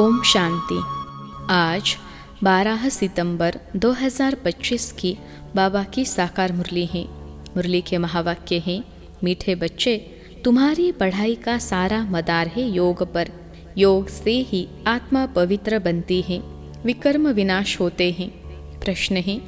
ओम शांति। आज 12 सितंबर 2025 की बाबा की साकार मुरली है। मुरली के महावाक्य हैं, मीठे बच्चे, तुम्हारी पढ़ाई का सारा मदार है योग पर। योग से ही आत्मा पवित्र बनती है, विकर्म विनाश होते हैं। प्रश्न है,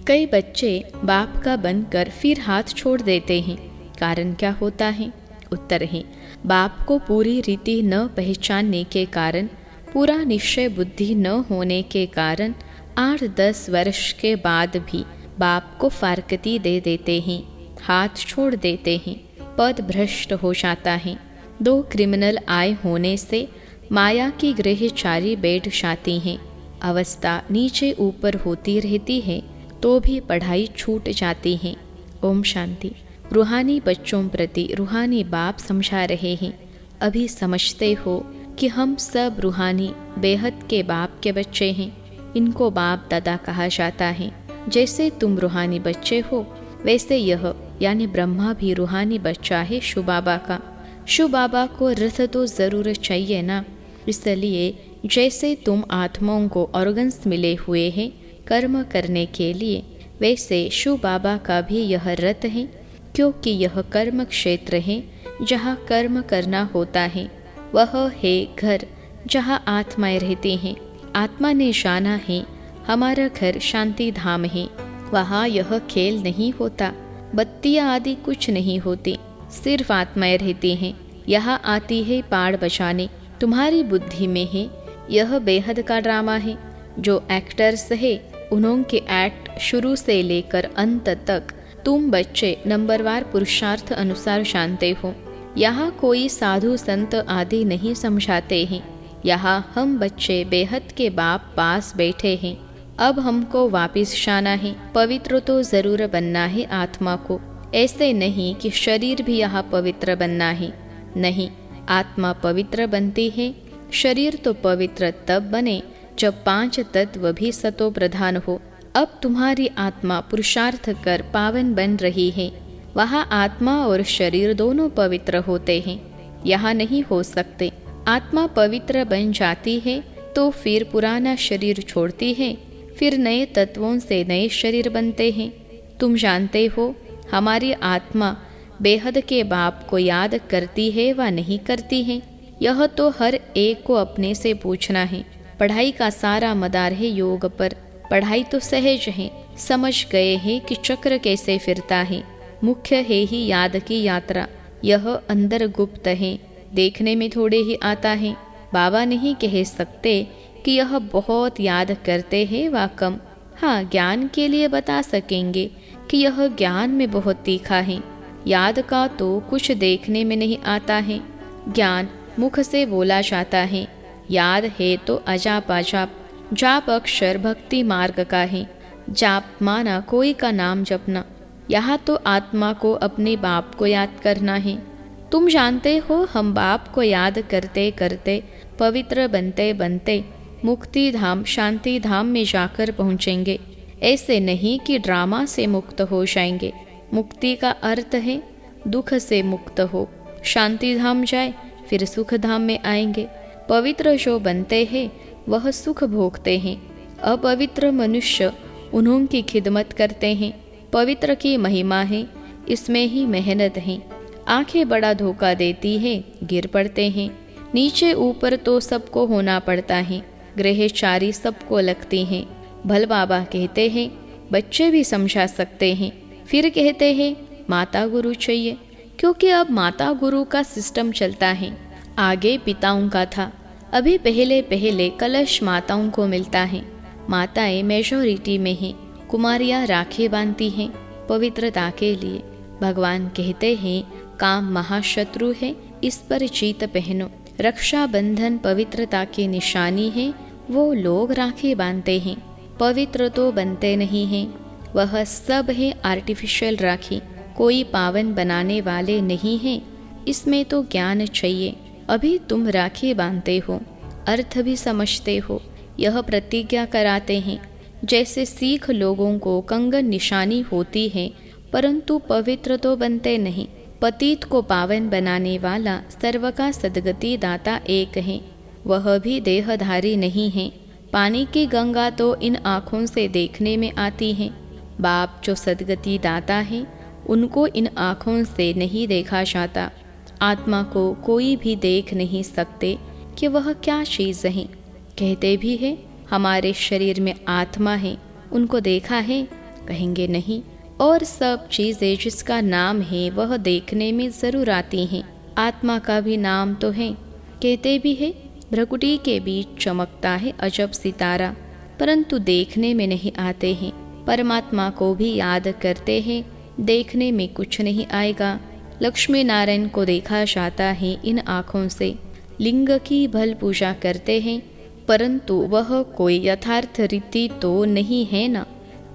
कई बच्चे बाप का बनकर फिर हाथ छोड़ देते हैं, कारण क्या होता है? उत्तर है, बाप को पूरी रीति न पहचानने के कारण, पूरा निश्चय बुद्धि न होने के कारण 8-10 वर्ष के बाद भी बाप को फारकती दे देते हैं, हाथ छोड़ देते हैं, पद भ्रष्ट हो जाता है। 2 क्रिमिनल आय होने से माया की गृहचारी बैठ जाती हैं। अवस्था नीचे ऊपर होती रहती है तो भी पढ़ाई छूट जाती है। ओम शांति। रूहानी बच्चों प्रति रूहानी बाप समझा रहे हैं। अभी समझते हो कि हम सब रूहानी बेहद के बाप के बच्चे हैं। इनको बाप दादा कहा जाता है। जैसे तुम रूहानी बच्चे हो, वैसे यह यानी ब्रह्मा भी रूहानी बच्चा है शिव बाबा का। शिव बाबा को रथ तो ज़रूर चाहिए ना, इसलिए जैसे तुम आत्माओं को ऑर्गन्स मिले हुए हैं कर्म करने के लिए, वैसे शिव बाबा का भी यह रथ है, क्योंकि यह कर्म क्षेत्र है जहाँ कर्म करना होता है। वह है घर जहाँ आत्माएं रहती हैं। आत्मा ने जाना है हमारा घर शांति धाम है। वहाँ यह खेल नहीं होता, बत्तियाँ आदि कुछ नहीं होती, सिर्फ आत्माएं रहती हैं। यहाँ आती है पाड़ बचाने। तुम्हारी बुद्धि में है यह बेहद का ड्रामा है। जो एक्टर्स है उन्होंने एक्ट शुरू से लेकर अंत तक तुम बच्चे नंबरवार पुरुषार्थ अनुसार जानते हो। यहाँ कोई साधु संत आदि नहीं समझाते हैं। यहाँ हम बच्चे बेहद के बाप पास बैठे हैं। अब हमको वापिस जाना है। पवित्र तो जरूर बनना है आत्मा को। ऐसे नहीं कि शरीर भी यहाँ पवित्र बनना है। नहीं, आत्मा पवित्र बनती है। शरीर तो पवित्र तब बने जब 5 तत्व भी सतो प्रधान हो। अब तुम्हारी आत्मा पुरुषार्थ कर पावन बन रही है। वहाँ आत्मा और शरीर दोनों पवित्र होते हैं। यहाँ नहीं हो सकते। आत्मा पवित्र बन जाती है तो फिर पुराना शरीर छोड़ती है, फिर नए तत्वों से नए शरीर बनते हैं। तुम जानते हो हमारी आत्मा बेहद के बाप को याद करती है व नहीं करती है? यह तो हर एक को अपने से पूछना है। पढ़ाई का सारा मदार है योग पर। पढ़ाई तो सहज है, समझ गए हैं कि चक्र कैसे फिरता है। मुख्य है ही याद की यात्रा। यह अंदर गुप्त है, देखने में थोड़े ही आता है। बाबा नहीं कह सकते कि यह बहुत याद करते हैं व कम। हाँ, ज्ञान के लिए बता सकेंगे कि यह ज्ञान में बहुत तीखा है। याद का तो कुछ देखने में नहीं आता है। ज्ञान मुख से बोला जाता है। याद है तो अजाप अजाप। जाप अक्षर भक्ति मार्ग का है। जाप माना कोई का नाम जपना। यहाँ तो आत्मा को अपने बाप को याद करना है। तुम जानते हो हम बाप को याद करते करते पवित्र बनते बनते मुक्ति धाम शांति धाम में जाकर पहुँचेंगे। ऐसे नहीं कि ड्रामा से मुक्त हो जाएंगे। मुक्ति का अर्थ है दुख से मुक्त हो, शांति धाम जाए, फिर सुख धाम में आएंगे। पवित्र जो बनते हैं वह सुख भोगते हैं। अपवित्र मनुष्य उन्हों की खिदमत करते हैं। पवित्र की महिमा है, इसमें ही मेहनत है। आंखें बड़ा धोखा देती है, गिर पड़ते हैं। नीचे ऊपर तो सबको होना पड़ता है। गृहचारी सबको लगती हैं। भल बाबा कहते हैं, बच्चे भी समझा सकते हैं। फिर कहते हैं माता गुरु चाहिए, क्योंकि अब माता गुरु का सिस्टम चलता है। आगे पिताओं का था, अभी पहले पहले कलश माताओं को मिलता है। माताएं मेजॉरिटी में हैं। कुमारियां राखी बांधती हैं पवित्रता के लिए। भगवान कहते हैं काम महाशत्रु है, इस पर जीत पहनो। रक्षाबंधन पवित्रता की निशानी है। वो लोग राखी बांधते हैं, पवित्र तो बनते नहीं हैं। वह सब है आर्टिफिशियल राखी, कोई पावन बनाने वाले नहीं हैं। इसमें तो ज्ञान चाहिए। अभी तुम राखी बांधते हो, अर्थ भी समझते हो। यह प्रतिज्ञा कराते हैं। जैसे सिख लोगों को कंगन निशानी होती है, परंतु पवित्र तो बनते नहीं। पतित को पावन बनाने वाला सर्व का सदगति दाता एक है। वह भी देहधारी नहीं है। पानी की गंगा तो इन आँखों से देखने में आती है। बाप जो सद्गति दाता है उनको इन आँखों से नहीं देखा जाता। आत्मा को कोई भी देख नहीं सकते कि वह क्या चीज़ है। कहते भी है हमारे शरीर में आत्मा है, उनको देखा है? कहेंगे नहीं। और सब चीज़ें जिसका नाम है वह देखने में ज़रूर आती हैं। आत्मा का भी नाम तो है। कहते भी है भ्रकुटी के बीच चमकता है अजब सितारा, परंतु देखने में नहीं आते हैं। परमात्मा को भी याद करते हैं, देखने में कुछ नहीं आएगा। लक्ष्मी नारायण को देखा जाता है इन आँखों से। लिंग की भल पूजा करते हैं, परंतु वह कोई यथार्थ रीति तो नहीं है ना।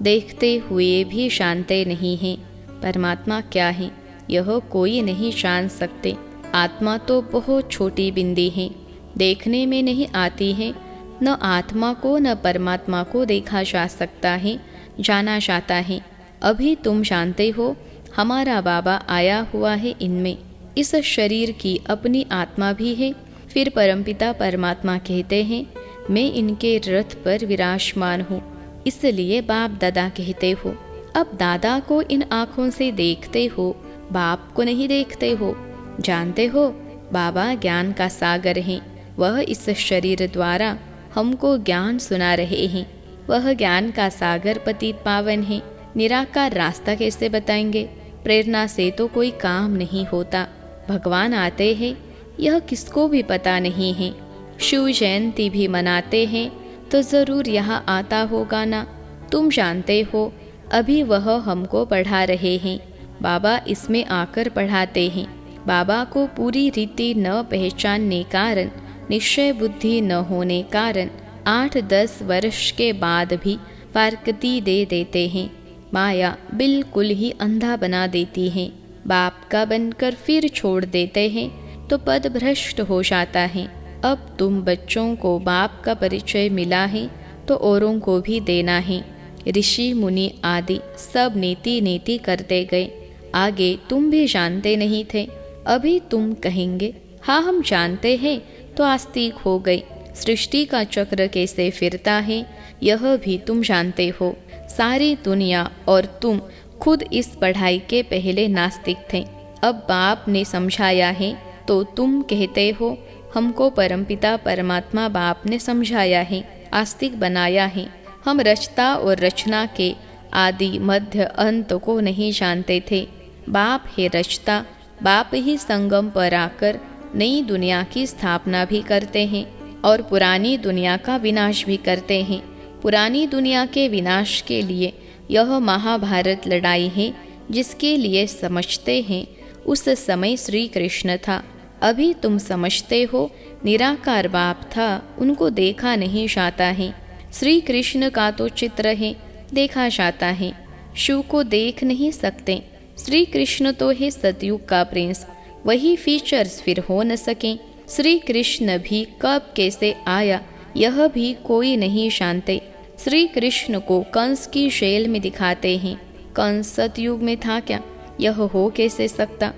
देखते हुए भी जानते नहीं हैं परमात्मा क्या है, यह कोई नहीं जान सकते। आत्मा तो बहुत छोटी बिंदी है, देखने में नहीं आती है। न आत्मा को न परमात्मा को देखा जा सकता है, जाना जाता है। अभी तुम जानते हो हमारा बाबा आया हुआ है इनमें। इस शरीर की अपनी आत्मा भी है। फिर परमपिता परमात्मा कहते हैं मैं इनके रथ पर विराजमान हूँ, इसलिए बाप दादा कहते हो। अब दादा को इन आँखों से देखते हो, बाप को नहीं देखते हो। जानते हो बाबा ज्ञान का सागर हैं, वह इस शरीर द्वारा हमको ज्ञान सुना रहे हैं। वह ज्ञान का सागर पतित पावन है। निराकार रास्ता कैसे बताएंगे? प्रेरणा से तो कोई काम नहीं होता। भगवान आते हैं यह किसको भी पता नहीं है। शिव जयंती भी मनाते हैं तो ज़रूर यहाँ आता होगा ना। तुम जानते हो अभी वह हमको पढ़ा रहे हैं। बाबा इसमें आकर पढ़ाते हैं। बाबा को पूरी रीति न पहचानने कारण, निश्चय बुद्धि न होने कारण 8-10 वर्ष के बाद भी फारकती दे देते हैं। माया बिल्कुल ही अंधा बना देती है। बाप का बनकर फिर छोड़ देते हैं तो पद भ्रष्ट हो जाता है। अब तुम बच्चों को बाप का परिचय मिला है तो औरों को भी देना है। ऋषि मुनि आदि सब नीति नीति करते गए। आगे तुम भी जानते नहीं थे, अभी तुम कहेंगे हाँ हम जानते हैं, तो आस्तिक हो गए। सृष्टि का चक्र कैसे फिरता है यह भी तुम जानते हो। सारी दुनिया और तुम खुद इस पढ़ाई के पहले नास्तिक थे। अब बाप ने समझाया है तो तुम कहते हो हमको परमपिता परमात्मा बाप ने समझाया है, आस्तिक बनाया है। हम रचता और रचना के आदि मध्य अंत को नहीं जानते थे। बाप है रचता, बाप ही संगम पर आकर नई दुनिया की स्थापना भी करते हैं और पुरानी दुनिया का विनाश भी करते हैं। पुरानी दुनिया के विनाश के लिए यह महाभारत लड़ाई है, जिसके लिए समझते हैं उस समय श्री कृष्ण था। अभी तुम समझते हो निराकार बाप था, उनको देखा नहीं जाता है। श्री कृष्ण का तो चित्र है, देखा जाता है। शिव को देख नहीं सकते। श्री कृष्ण तो है सतयुग का प्रिंस, वही फीचर्स फिर हो न सके। श्री कृष्ण भी कब कैसे आया यह भी कोई नहीं जानते। श्री कृष्ण को कंस की जेल में दिखाते हैं। कंस सतयुग में था क्या? यह हो कैसे सकता?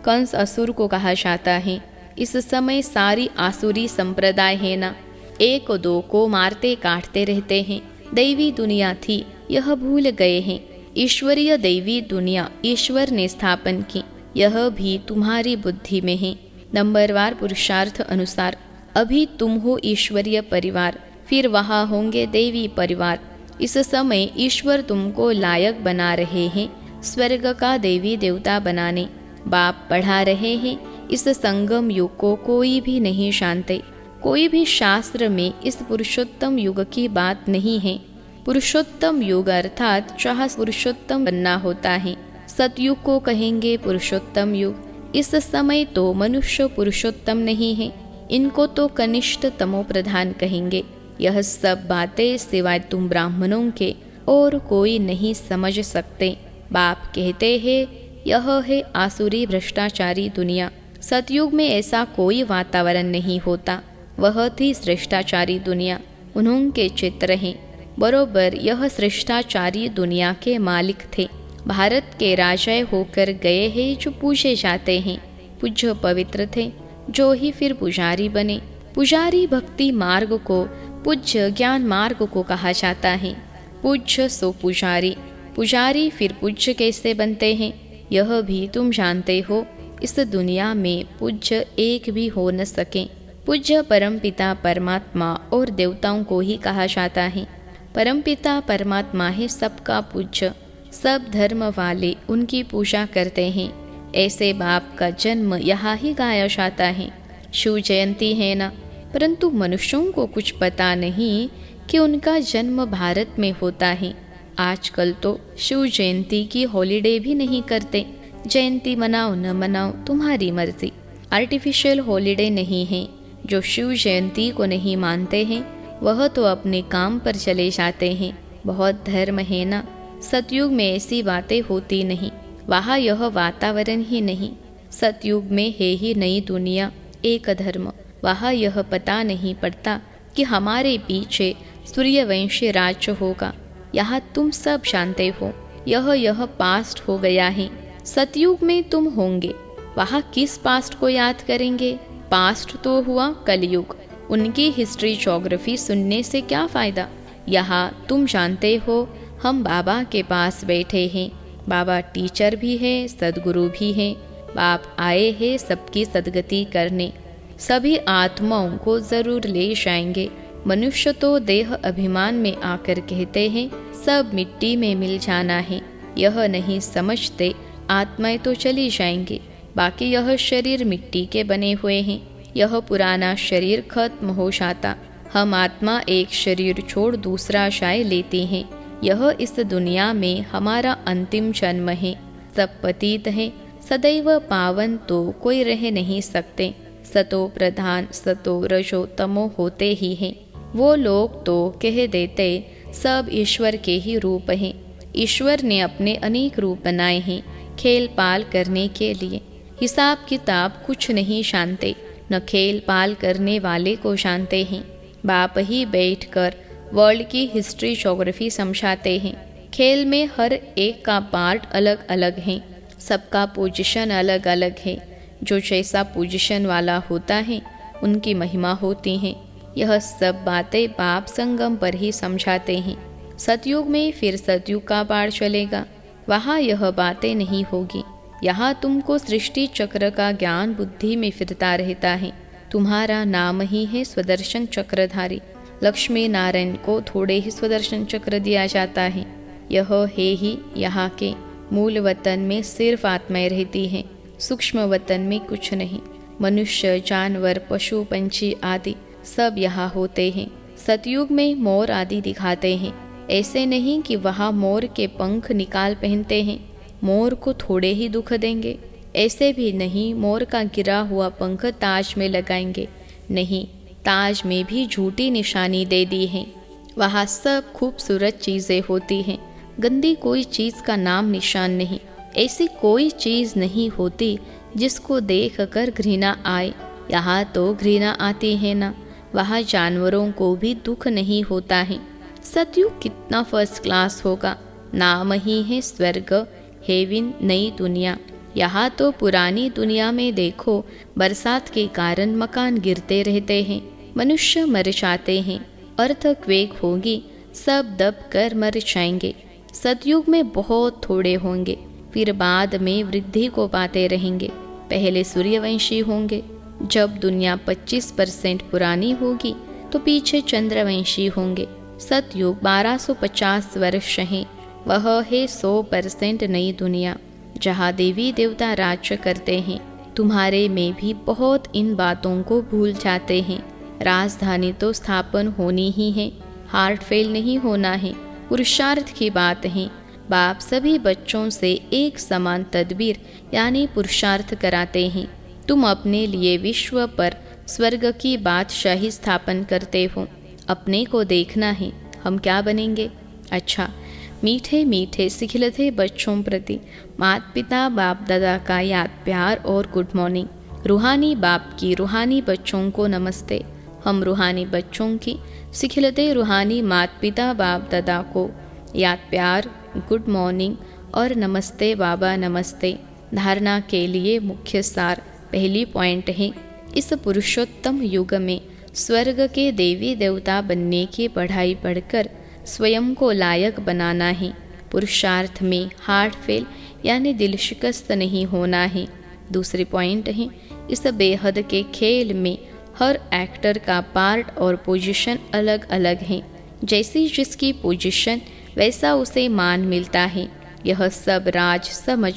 कंस असुर को कहा जाता है। इस समय सारी आसुरी संप्रदाय है ना, एक दो को मारते काटते रहते हैं। दैवी दुनिया थी यह भूल गए हैं। ईश्वरीय दैवी दुनिया ईश्वर ने स्थापन की, यह भी तुम्हारी बुद्धि में है। नंबरवार पुरुषार्थ अनुसार अभी तुम हो ईश्वरीय परिवार, फिर वहाँ होंगे देवी परिवार। इस समय ईश्वर तुमको लायक बना रहे हैं स्वर्ग का देवी देवता बनाने। बाप पढ़ा रहे हैं। इस संगम युग को कोई भी नहीं जानते। कोई भी शास्त्र में इस पुरुषोत्तम युग की बात नहीं है। पुरुषोत्तम युग अर्थात जहाँ पुरुषोत्तम बनना होता है। सतयुग को कहेंगे पुरुषोत्तम युग। इस समय तो मनुष्य पुरुषोत्तम नहीं है, इनको तो कनिष्ठ तमो प्रधान कहेंगे। यह सब बातें सिवाय तुम ब्राह्मणों के और कोई नहीं समझ सकते। बाप कहते हैं यह है आसुरी भ्रष्टाचारी दुनिया। सतयुग में ऐसा कोई वातावरण नहीं होता, वह थी श्रेष्ठाचारी दुनिया। उन्होंने चित्र हैं। बरोबर यह श्रेष्ठाचारी दुनिया के मालिक थे। भारत के राजा होकर गए हैं जो पूजे जाते हैं। पूज्य पवित्र थे, जो ही फिर पुजारी बने। पुजारी भक्ति मार्ग को, पूज्य ज्ञान मार्ग को कहा जाता है। पूज्य सो पुजारी, पुजारी फिर पूज्य कैसे बनते हैं यह भी तुम जानते हो। इस दुनिया में पूज्य एक भी हो न सके। पूज्य परमपिता परमात्मा और देवताओं को ही कहा जाता है। परमपिता परमात्मा है सबका पूज्य, सब धर्म वाले उनकी पूजा करते हैं। ऐसे बाप का जन्म यहाँ ही गाया जाता है। शिव जयंती है ना, परंतु मनुष्यों को कुछ पता नहीं कि उनका जन्म भारत में होता है। आजकल तो शिव जयंती की हॉलीडे भी नहीं करते। जयंती मनाओ न मनाओ तुम्हारी मर्जी, आर्टिफिशियल हॉलीडे नहीं है। जो शिव जयंती को नहीं मानते हैं वह तो अपने काम पर चले जाते हैं। बहुत धर्म है ना, सतयुग में ऐसी बातें होती नहीं, वहाँ यह वातावरण ही नहीं। सतयुग में है ही नई दुनिया, एक धर्म। वहाँ यह पता नहीं पड़ता कि हमारे पीछे सूर्यवंशी राज्य होगा। यहाँ तुम सब जानते हो यह पास्ट हो गया है। सतयुग में तुम होंगे, वहाँ किस पास्ट को याद करेंगे? पास्ट तो हुआ कलयुग, उनकी हिस्ट्री ज्योग्राफी सुनने से क्या फ़ायदा। यहाँ तुम जानते हो हम बाबा के पास बैठे हैं। बाबा टीचर भी है, सदगुरु भी हैं। बाप आए हैं सबकी सदगति करने। सभी आत्माओं को ज़रूर ले जाएंगे। मनुष्य तो देह अभिमान में आकर कहते हैं सब मिट्टी में मिल जाना है। यह नहीं समझते आत्माएं तो चली जाएंगी, बाकी यह शरीर मिट्टी के बने हुए हैं। यह पुराना शरीर खत्म हो जाता, हम आत्मा एक शरीर छोड़ दूसरा शाय लेते हैं। यह इस दुनिया में हमारा अंतिम जन्म है। सब पतित है, सदैव पावन तो कोई रह नहीं सकते। सतो प्रधान सतो रजो तमो होते ही हैं। वो लोग तो कह देते सब ईश्वर के ही रूप हैं। ईश्वर ने अपने अनेक रूप बनाए हैं खेल पाल करने के लिए। हिसाब किताब कुछ नहीं जानते, न खेल पाल करने वाले को जानते हैं। बाप ही बैठकर वर्ल्ड की हिस्ट्री ज्योग्राफी समझाते हैं। खेल में हर एक का पार्ट अलग अलग है, सबका पोजीशन अलग अलग है। जो जैसा पोजीशन वाला होता है उनकी महिमा होती है। यह सब बातें बाप संगम पर ही समझाते हैं। सतयुग में फिर सतयुग का पार चलेगा, वहाँ यह बातें नहीं होगी। यहाँ तुमको सृष्टि चक्र का ज्ञान बुद्धि में फिरता रहता है। तुम्हारा नाम ही है स्वदर्शन चक्रधारी। लक्ष्मी नारायण को थोड़े ही स्वदर्शन चक्र दिया जाता है। यह है ही यहाँ के मूल वतन में सिर्फ आत्माएं रहती हैं, सूक्ष्म वतन में कुछ नहीं। मनुष्य जानवर पशु पंछी आदि सब यहाँ होते हैं। सतयुग में मोर आदि दिखाते हैं। ऐसे नहीं कि वहाँ मोर के पंख निकाल पहनते हैं, मोर को थोड़े ही दुख देंगे। ऐसे भी नहीं मोर का गिरा हुआ पंख ताज में लगाएंगे, नहीं, ताज में भी झूठी निशानी दे दी है। वहाँ सब खूबसूरत चीज़ें होती हैं, गंदी कोई चीज़ का नाम निशान नहीं। ऐसी कोई चीज़ नहीं होती जिसको देख कर घृणा आए। यहाँ तो घृणा आती है ना। वहाँ जानवरों को भी दुख नहीं होता है। सतयुग कितना फर्स्ट क्लास होगा। नाम ही है स्वर्ग, हेवन, नई दुनिया। यहाँ तो पुरानी दुनिया में देखो बरसात के कारण मकान गिरते रहते हैं, मनुष्य मर जाते हैं, अर्थक्वेक होगी, सब दब कर मर जाएंगे। सतयुग में बहुत थोड़े होंगे, फिर बाद में वृद्धि को पाते रहेंगे। पहले सूर्यवंशी होंगे, जब दुनिया 25% पुरानी होगी तो पीछे चंद्रवंशी होंगे। सतयुग 1250 वर्ष हैं, वह है 100% नई दुनिया, जहाँ देवी देवता राज्य करते हैं। तुम्हारे में भी बहुत इन बातों को भूल जाते हैं। राजधानी तो स्थापन होनी ही है, हार्ट फेल नहीं होना है, पुरुषार्थ की बात है। बाप सभी बच्चों से एक समान तदबीर यानी पुरुषार्थ कराते हैं। तुम अपने लिए विश्व पर स्वर्ग की बादशाही स्थापन करते हो। अपने को देखना है, हम क्या बनेंगे। अच्छा, मीठे मीठे सिखिलते बच्चों प्रति माता पिता बाप दादा का याद प्यार और गुड मॉर्निंग। रूहानी बाप की रूहानी बच्चों को नमस्ते। हम रूहानी बच्चों की सिखिलते रूहानी माता पिता बाप दादा को याद प्यार, गुड मॉर्निंग और नमस्ते बाबा नमस्ते। धारणा के लिए मुख्य सार पहली पॉइंट है, इस पुरुषोत्तम युग में स्वर्ग के देवी देवता बनने की पढ़ाई पढ़कर स्वयं को लायक बनाना है। पुरुषार्थ में हार्ट फेल यानी दिल शिकस्त नहीं होना है। दूसरी पॉइंट है, इस बेहद के खेल में हर एक्टर का पार्ट और पोजीशन अलग अलग है। जैसी जिसकी पोजीशन वैसा उसे मान मिलता है। यह सब राज समझ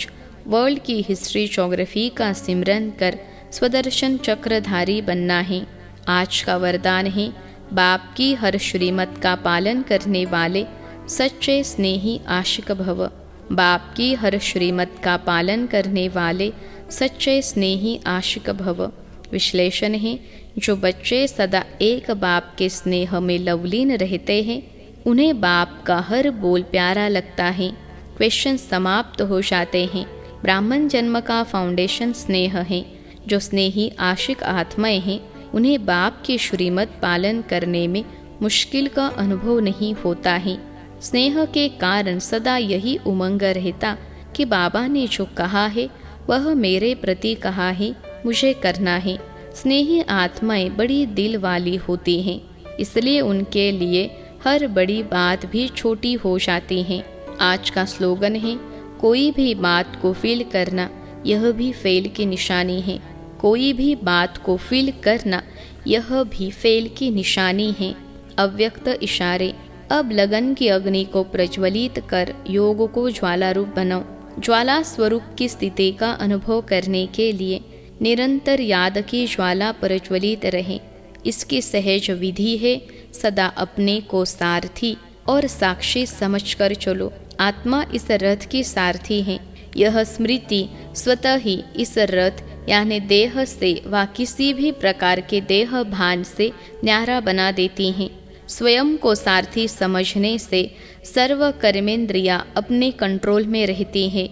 वर्ल्ड की हिस्ट्री ज्योग्राफी का सिमरन कर स्वदर्शन चक्रधारी बनना है। आज का वरदान है, बाप की हर श्रीमत का पालन करने वाले सच्चे स्नेही आशिक भव। बाप की हर श्रीमत का पालन करने वाले सच्चे स्नेही आशिक भव। विश्लेषण है, जो बच्चे सदा एक बाप के स्नेह में लवलीन रहते हैं उन्हें बाप का हर बोल प्यारा लगता है। क्वेश्चन समाप्त हो जाते हैं। ब्राह्मण जन्म का फाउंडेशन स्नेह है। जो स्नेही आशिक आत्माएं हैं उन्हें बाप की श्रीमत पालन करने में मुश्किल का अनुभव नहीं होता है। स्नेह के कारण सदा यही उमंग रहता कि बाबा ने जो कहा है वह मेरे प्रति कहा है, मुझे करना है। स्नेही आत्माएं बड़ी दिल वाली होती हैं, इसलिए उनके लिए हर बड़ी बात भी छोटी हो जाती है। आज का स्लोगन है, कोई भी बात को फील करना यह भी फेल की निशानी है। कोई भी बात को फील करना यह भी फेल की निशानी है। अव्यक्त इशारे। अब लगन की अग्नि को प्रज्वलित कर योग को ज्वाला रूप बनाओ। ज्वाला स्वरूप की स्थिति का अनुभव करने के लिए निरंतर याद की ज्वाला प्रज्वलित रहे। इसकी सहज विधि है, सदा अपने को सारथी और साक्षी समझकर चलो। आत्मा इस रथ की सारथी है। यह स्मृति स्वतः ही इस रथ यानी देह से व किसी भी प्रकार के देह भान से न्यारा बना देती हैं। स्वयं को सारथी समझने से सर्व कर्मेंद्रियां अपने कंट्रोल में रहती हैं।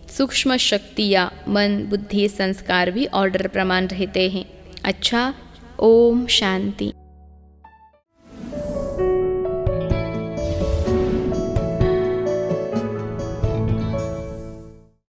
सूक्ष्म शक्तियाँ मन बुद्धि संस्कार भी ऑर्डर प्रमाण रहते हैं। अच्छा, ओम शांति।